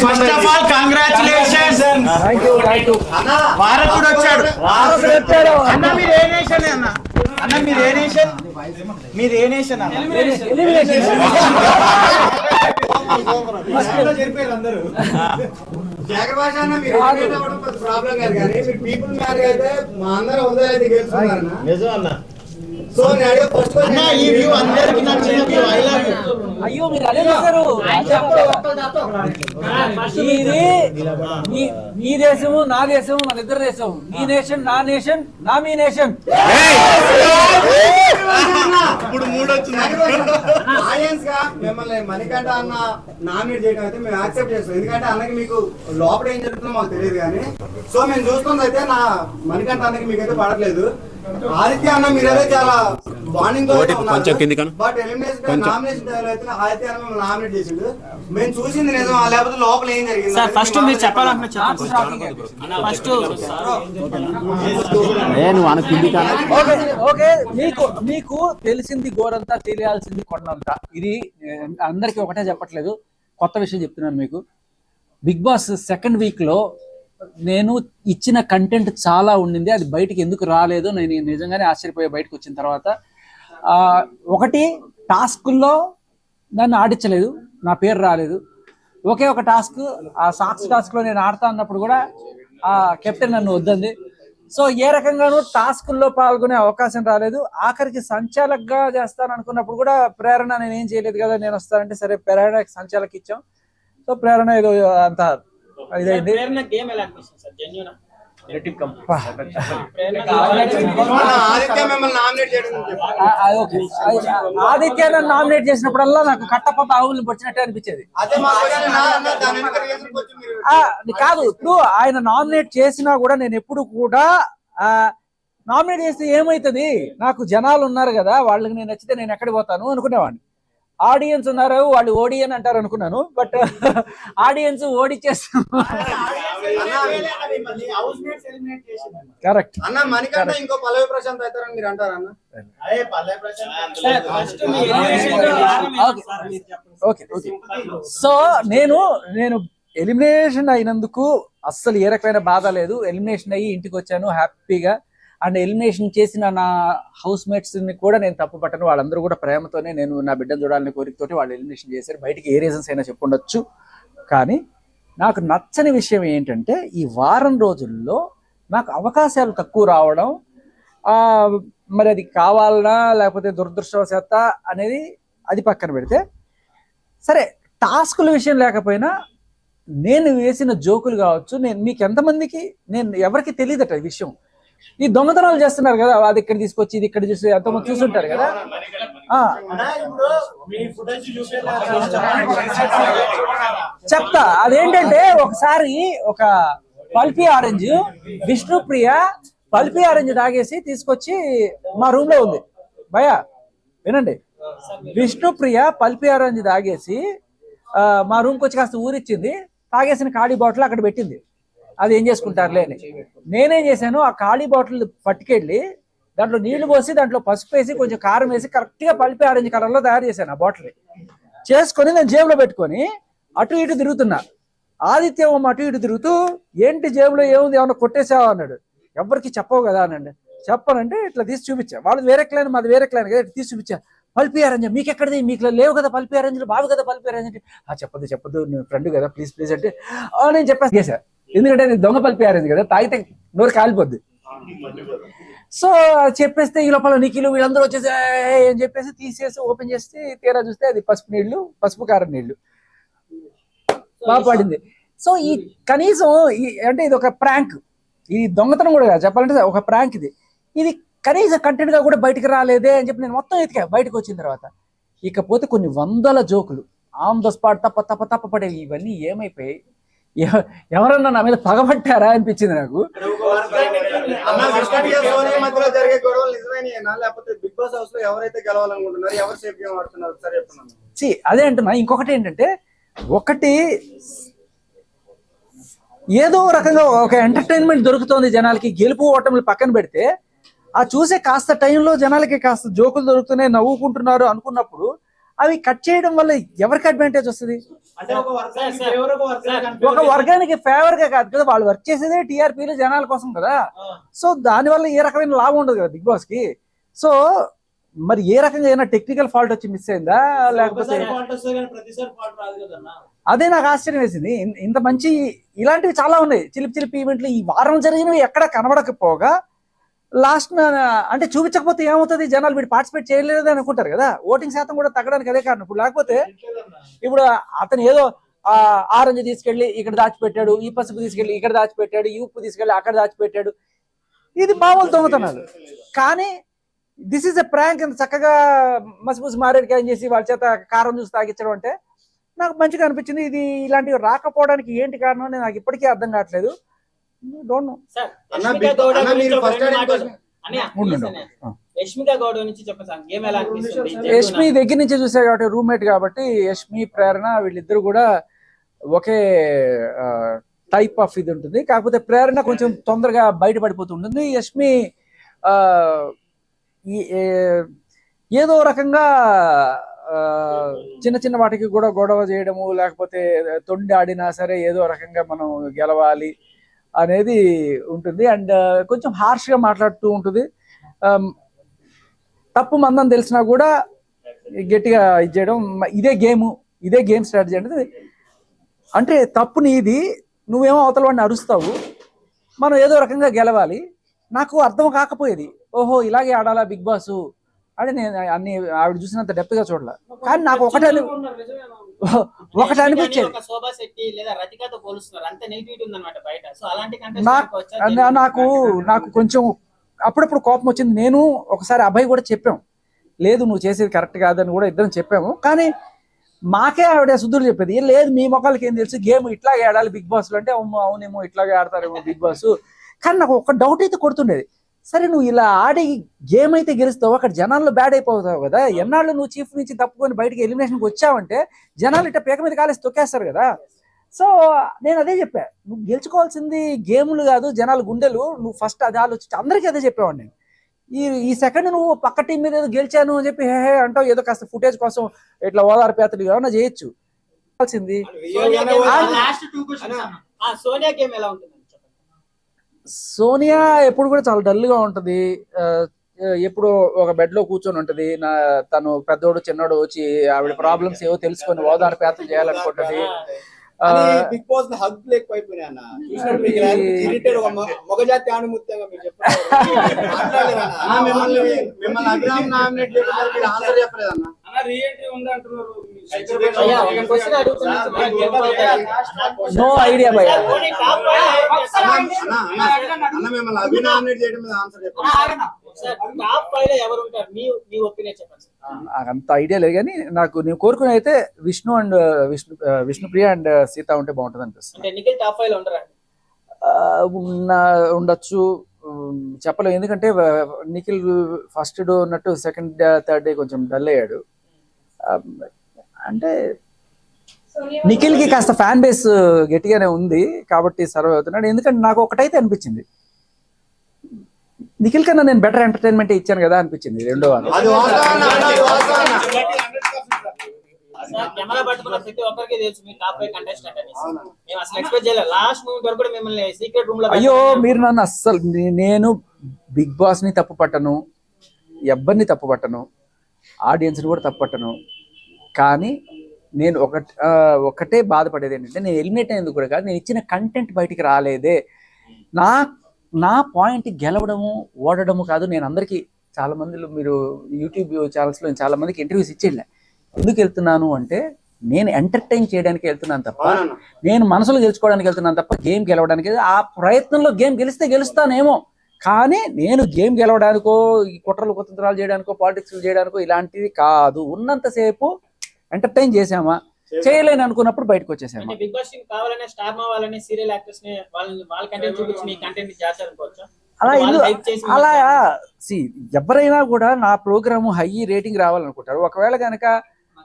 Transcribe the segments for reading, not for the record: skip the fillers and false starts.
First of all congratulations. భారతుడు వచ్చాడు. అన్న మీరు ఏ నేషన్ అన్న? అన్న మీరు ఏ నేషన్? మీరు ఏ నేషన్ అన్న? నిజం అన్న. ఈ వ్యూ అందరికి నచ్చిన వ్యూ. I love you. అయ్యో మీరు అదే చేశారు. మీ దేశము నా దేశము మన ఇద్దరు దేశం. మీ నేషన్ నా నేషన్ నా మీ నేషన్. ఇప్పుడు మూడు వచ్చింది. ఆడియన్స్ గా మిమ్మల్ని మణికంఠ అన్న నామినేట్ చేయడం అయితే మేము యాక్సెప్ట్ చేస్తాం. ఎందుకంటే అన్నకి మీకు లోపల ఏం జరుగుతుందో మాకు తెలియదు కానీ సో మేము చూస్తుంది అయితే నా మణికంఠ అన్నకి మీకైతే పడట్లేదు. ఆదిత్య అన్న మీరైతే చాలా బాండింగ్ బట్ ఎలిమినేషన్ నామినేషన్ అయితే ఆదిత్య అన్న మిమ్మల్ని నామినేట్ చేసిండు. మేము చూసింది నిజం లేకపోతే లోపల ఏం జరిగింది ఫస్ట్ మీరు చెప్పాలంటే ఫస్ట్ ఓకే మీకు తెలిసింది గోరంతా తెలియాల్సింది కొండంతా. ఇది అందరికి ఒకటే చెప్పట్లేదు, కొత్త విషయం చెప్తున్నాను మీకు. బిగ్ బాస్ సెకండ్ వీక్ లో నేను ఇచ్చిన కంటెంట్ చాలా ఉండింది, అది బయటికి ఎందుకు రాలేదు నేను నిజంగానే ఆశ్చర్యపోయే. బయటకు వచ్చిన తర్వాత ఒకటి టాస్కుల్లో నన్ను ఆడించలేదు, నా పేరు రాలేదు. ఒకే ఒక టాస్క్, ఆ సాక్స్ టాస్క్ లో నేను ఆడతా అన్నప్పుడు కూడా ఆ కెప్టెన్ నన్ను వద్దంది. సో ఏ రకంగానూ టాస్కుల్లో పాల్గొనే అవకాశం రాలేదు. ఆఖరికి సంచాలకుగా చేస్తాను అనుకున్నప్పుడు కూడా ప్రేరణ నేను ఏం చేయలేదు కదా, నేను వస్తానంటే సరే ప్రేరణ సంచాలకి ఇచ్చాం. సో ప్రేరణ ఏదో అంత ఇదైంది. ఆదిత్య నన్ను నామినేట్ చేసినప్పుడల్లా నాకు కట్టపొట్ట ఆవుల్ని పొచ్చినట్టే అనిపించేది. కాదు, ఇప్పుడు ఆయన నామినేట్ చేసినా కూడా నేను ఎప్పుడు కూడా నామినేట్ చేస్తే ఏమైతుంది, నాకు జనాలు ఉన్నారు కదా వాళ్ళకి నేను నచ్చితే నేను ఎక్కడికి పోతాను అనుకునేవాడిని. ఆడియన్స్ ఉన్నారు, వాళ్ళు ఓడియన్ అంటారు అనుకున్నాను, బట్ ఆడియన్స్ ఓడిచేస్తాం. కరెక్ట్. ఇంకో పల్లవి ప్రశాంత్ అవుతారని మీరు అంటారన్న? ఓకే. సో నేను ఎలిమినేషన్ అయినందుకు అస్సలు ఏ రకమైన బాధ లేదు. ఎలిమినేషన్ అయ్యి ఇంటికి వచ్చాను హ్యాపీగా. అండ్ ఎలిమినేషన్ చేసిన నా హౌస్ మేట్స్ ని కూడా నేను తప్పు పట్టను, వాళ్ళందరూ కూడా ప్రేమతోనే నేను నా బిడ్డను చూడాలని కోరికతోటి వాళ్ళు ఎలిమినేషన్ చేశారు. బయటికి ఏ రీజన్స్ అయినా చెప్పుండొచ్చు, కానీ నాకు నచ్చని విషయం ఏంటంటే ఈ వారం రోజుల్లో నాకు అవకాశాలు తక్కువ రావడం. మరి అది కావాలనా లేకపోతే దురదృష్టవశాత్త అనేది అది పక్కన పెడితే, సరే టాస్కుల విషయం లేకపోయినా నేను వేసిన జోకులు కావచ్చు, నేను మీకు ఎంతమందికి నేను ఎవరికి తెలియదట ఈ విషయం. ఈ దొంగతనాలు చేస్తున్నారు కదా, అది ఇక్కడ తీసుకొచ్చి ఇది ఇక్కడ చూసి ఎంతమంది చూస్తుంటారు కదా. చెప్తా, అదేంటంటే ఒకసారి ఒక pulpy orange Vishnupriya pulpy orange తాగేసి తీసుకొచ్చి మా రూమ్ లో ఉంది. భయ వినండి, విష్ణుప్రియ పల్పీ ఆరెంజ్ తాగేసి మా రూమ్కి వచ్చి కాస్త ఊరిచ్చింది, తాగేసిన ఖాళీ బాటిల్ అక్కడ పెట్టింది. అది ఏం చేసుకుంటారులే అని నేనేం చేశాను, ఆ ఖాళీ బాటిల్ పట్టుకెళ్ళి దాంట్లో నీళ్లు పోసి దాంట్లో పసుపు వేసి కొంచెం కారం వేసి కరెక్ట్గా పల్పి ఆరెంజ్ కలర్లో తయారు చేశాను. ఆ బాటిల్ చేసుకొని నేను జేబులో పెట్టుకొని అటు ఇటు తిరుగుతున్నా. ఆదిత్య అటు ఇటు తిరుగుతూ ఏంటి జేబులో ఏముంది ఏమన్నా కొట్టేసావా అన్నాడు. ఎవరికి చెప్పవు కదా అనండి. చెప్పనంటే ఇట్లా తీసి చూపించా, వాళ్ళది వేరే క్లైన్ మాది వేరే క్లైన్ కదా, తీసి చూపించా. పల్పీ ఆరెంజ్ మీకు ఎక్కడిది, మీకు లేవు కదా పల్పీ ఆరెంజ్లు, బాగు కదా పల్పీ ఆరెంజ్ అంటే చెప్పదు నేను ఫ్రెండ్ కదా ప్లీజ్ అంటే నేను చెప్పేసా. ఎందుకంటే నేను దొంగ పల్పీ ఆరెంజ్ కదా, తాగితే నోరు కాలిపోద్ది. సో చెప్పేస్తే ఈ లోపల నిఖిలు వీళ్ళందరూ వచ్చేసి అని చెప్పేసి తీసేసి ఓపెన్ చేస్తే తీరా చూస్తే అది పసుపు కారం నీళ్లు. బాగా పడింది. సో ఈ కనీసం అంటే ఇది ఒక ప్రాంక్, ఈ దొంగతనం కూడా చెప్పాలంటే ఒక ప్రాంక్. ఇది కనీసం కంటెంట్ గా కూడా బయటకు రాలేదే అని చెప్పి నేను మొత్తం ఎతికా. బయటకు వచ్చిన తర్వాత ఇకపోతే కొన్ని వందల జోకులు ఆన్ ద స్పాట్ తప్ప పడేవి. ఇవన్నీ ఏమైపోయాయి, ఎవరన్నా నా మీద పగబట్టారా అనిపించింది నాకు. అదే అంటున్నా. ఇంకొకటి ఏంటంటే, ఒకటి ఏదో రకంగా ఒక ఎంటర్టైన్మెంట్ దొరుకుతోంది జనాలకి, గెలుపు ఓటములు పక్కన పెడితే ఆ చూసే కాస్త టైంలో జనాలకి కాస్త జోకులు దొరుకుతున్నాయి, నవ్వుకుంటున్నారు అనుకున్నప్పుడు అవి కట్ చేయడం వల్ల ఎవరికి అడ్వాంటేజ్ వస్తుంది? అంటే ఒక వర్గానికి ఫేవర్ గా కాదు కదా, వాళ్ళు వర్క్ చేసేదే టీఆర్పీలు జనాల కోసం కదా. సో దానివల్ల ఏ రకమైన లాభం ఉండదు కదా బిగ్ బాస్ కి. సో మరి ఏ రకంగా ఏమైనా టెక్నికల్ ఫాల్ట్ వచ్చి మిస్ అయిందా లేకపోతే? అదే నాకు ఆశ్చర్యం వేసింది. ఇంత మంచి ఇలాంటివి చాలా ఉన్నాయి, చిలిపి చిలిపి ఈవెంట్లు ఈ వారం జరిగినవి ఎక్కడ కనబడకపోగా లాస్ట్ అంటే చూపించకపోతే ఏమవుతుంది, జనాలు వీడు పార్టిసిపేట్ చేయలేదు అనుకుంటారు కదా. ఓటింగ్ శాతం కూడా తగ్గడానికి అదే కారణం. ఇప్పుడు లేకపోతే ఇప్పుడు అతను ఏదో ఆరెంజ్ తీసుకెళ్లి ఇక్కడ దాచిపెట్టాడు, ఈ పసుపు తీసుకెళ్లి ఇక్కడ దాచిపెట్టాడు, ఈ ఉప్పు తీసుకెళ్లి అక్కడ దాచిపెట్టాడు, ఇది మామూలు దొంగతనాలు. కానీ దిస్ ఈస్ ఎ ప్రాంక్. ఇంత చక్కగా మసిపూసి మారేడుకాయ చేసి వాళ్ళ చేత కారం చూసి తాగించడం అంటే నాకు మంచిగా అనిపించింది. ఇది ఇలాంటివి రాకపోవడానికి ఏంటి కారణం అని నాకు ఇప్పటికీ అర్థం కావట్లేదు. Don't know. యష్మి దగ్గర నుంచి చూసా కాబట్టి, రూమ్మేట్ కాబట్టి, యష్మి ప్రేరణ వీళ్ళిద్దరు కూడా ఒకే టైప్ ఆఫ్ ఇది ఉంటుంది. కాకపోతే ప్రేరణ కొంచెం తొందరగా బయటపడిపోతుంటుంది. యష్మి ఏదో రకంగా చిన్న చిన్న వాటికి కూడా గొడవ చేయడము, లేకపోతే తొండి ఆడినా సరే ఏదో రకంగా మనం గెలవాలి అనేది ఉంటుంది. అండ్ కొంచెం హార్ష్ గా మాట్లాడుతూ ఉంటుంది. తప్పు మందని తెలిసినా కూడా గట్టిగా ఇది చేయడం, ఇదే గేమ్ స్ట్రాటజీ అంటే. అంటే తప్పు నీది, నువ్వేమో అవతల వాడిని అరుస్తావు, మనం ఏదో రకంగా గెలవాలి. నాకు అర్థం కాకపోయేది, ఓహో ఇలాగే ఆడాలా బిగ్ బాస్ అంటే. నేను అన్ని ఆవిడ చూసినంత డెప్త్ గా చూడాల. కానీ నాకు ఒకటి అనిపించేది, నాకు కొంచెం అప్పుడప్పుడు కోపం వచ్చింది. నేను ఒకసారి అభయ్ కూడా చెప్పాము, లేదు నువ్వు చేసేది కరెక్ట్ కాదని కూడా ఇద్దరం చెప్పాము. కానీ మాకే ఆవిడ శుద్ధులు చెప్పేది, లేదు మీ మొక్కలకి ఏం తెలుసు, గేమ్ ఇట్లాగే ఆడాలి బిగ్ బాస్ లో అంటే. అవునేమో ఇట్లాగే ఆడతారేమో బిగ్ బాస్. కానీ నాకు ఒక డౌట్ అయితే కొడుతుండేది, సరే నువ్వు ఇలా ఆడి గేమ్ అయితే గెలుస్తావు, అక్కడ జనాల్లో బ్యాడ్ అయిపోతావు కదా. ఎన్నాళ్ళు నువ్వు చీఫ్ నుంచి తప్పుకొని బయటకి ఎలిమినేషన్కి వచ్చావంటే జనాలు ఇట్లా పేక మీద కాలేసి తొక్కేస్తారు కదా. సో నేను అదే చెప్పా, నువ్వు గెలుచుకోవాల్సింది గేములు కాదు జనాలు గుండెలు, నువ్వు ఫస్ట్ అది ఆలోచించి అందరికీ అదే చెప్పేవాడు నేను. ఈ సెకండ్ నువ్వు పక్క టీం మీద ఏదో గెలిచాను అని చెప్పి హే అంటావు, ఏదో కాస్త ఫుటేజ్ కోసం ఇట్లా ఓదార్పు యాత్రలు ఏమన్నా చేయొచ్చు. సోనియా ఎప్పుడు కూడా చాలా డల్ గా ఉంటది. ఎప్పుడు ఒక బెడ్ లో కూర్చొని ఉంటది. తను పెద్దోడు చిన్నోడు వచ్చి ఆవిడ ప్రాబ్లమ్స్ ఏవో తెలుసుకొని ఓదార్పు యాత్ర చేయాలనుకుంటది. బిగ్ బాస్ హగ్ లేకపోయిపోయినా మగజాతి ఆణిముత్యంగా మీరు నో ఐడియా భయ్యా. మిమ్మల్ని అభినామినేట్ చేయడం మీద ఆన్సర్ చెప్పండి. నాకు అంత ఐడియా లేదు, కానీ నాకు నేను కోరుకునే అయితే విష్ణుప్రియ అండ్ సీత ఉంటే బాగుంటుంది అనిపిస్తుంది. ఉండొచ్చు, చెప్పలేము. ఎందుకంటే నిఖిల్ ఫస్ట్ డే ఉన్నట్టు సెకండ్ థర్డ్ డే కొంచెం డల్ అయ్యాడు. అంటే నిఖిల్ కి కాస్త ఫ్యాన్ బేస్ గట్టిగానే ఉంది కాబట్టి సర్వ్ అవుతున్నాడు. ఎందుకంటే నాకు ఒకటైతే అనిపించింది, నిఖిల్ కన్నా నేను బెటర్ ఎంటర్టైన్మెంట్ ఇచ్చాను కదా అనిపించింది రెండో వారం. అయ్యో మీరు నన్ను అస్సలు, నేను బిగ్ బాస్ ని తప్పు పట్టను, ఎవ్వరిని తప్పు పట్టను, ఆడియన్స్ ని కూడా తప్పు పట్టను. కానీ నేను ఒకటే బాధపడేది ఏంటంటే, నేను ఎలిమినేట్ అయ్యేందుకు కూడా కాదు, నేను ఇచ్చిన కంటెంట్ బయటికి రాలేదే. నా పాయింట్ గెలవడము ఓడడము కాదు. నేను అందరికీ చాలా మందిలో, మీరు యూట్యూబ్ ఛానల్స్లో చాలా మందికి ఇంటర్వ్యూస్ ఇచ్చేళ్ళా. ఎందుకు వెళ్తున్నాను అంటే, నేను ఎంటర్టైన్ చేయడానికి వెళ్తున్నాను తప్ప, నేను మనసులో గెలుచుకోవడానికి వెళ్తున్నాను తప్ప గేమ్ గెలవడానికి. ఆ ప్రయత్నంలో గేమ్ గెలిస్తే గెలుస్తానేమో, కానీ నేను గేమ్ గెలవడానికో, ఈ కుట్రలు కుతంత్రాలు చేయడానికో, పాలిటిక్స్ చేయడానికో ఇలాంటివి కాదు. ఉన్నంతసేపు ఎంటర్టైన్ చేసామా, చేయలేని అనుకున్నప్పుడు బయటకు వచ్చేసాము. బిగ్ బాస్ కావాలనే స్టార్ మావాలని సీరియల్ యాక్టర్స్ ని వాళ్ళ కంటెంట్ చూపించి మీ కంటెంట్ చేస్తారనుకోవచ్చా? అలా ఎవరైనా కూడా నా ప్రోగ్రామ్ హై రేటింగ్ రావాలనుకుంటారు. ఒకవేళ కనుక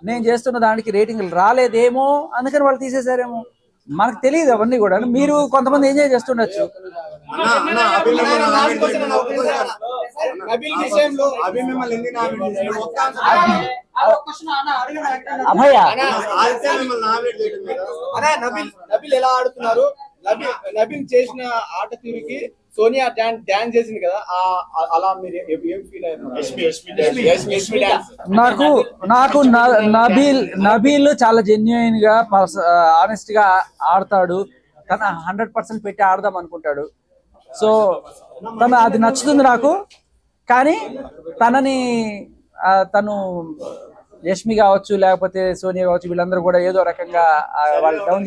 నేను చేస్తున్న దానికి రేటింగ్ రాలేదేమో అందుకని వాళ్ళు తీసేసారేమో, మనకు తెలియదు అవన్నీ కూడా. మీరు కొంతమంది ఎంజాయ్ చేస్తుండొచ్చు. నబిల్ విషయంలో అభి మిమ్మల్ని ఎందుకు నామినేట్ చేసిండు? ఒక్క answer అభయ ఆదిత్య మిమ్మల్ని నామినేట్ చేయడం మీద అనే నబిల్ ఎలా ఆడుతున్నారు? నబిల్ చేసిన ఆట తీరుకి సోనియా డాన్స్ చేసింది కదా, అలా మీరు ఏం ఫీల్ అయ్యారు? నాకు నబీల్ చాలా జెన్యున్ గా ఆనెస్ట్ గా ఆడతాడు. తన 100% పెట్టి ఆడదాం అనుకుంటాడు. సో అది నచ్చుతుంది నాకు. కానీ తను యష్మి కావచ్చు, లేకపోతే సోనియా కావచ్చు, వీళ్ళందరూ కూడా ఏదో రకంగా వాళ్ళు డౌన్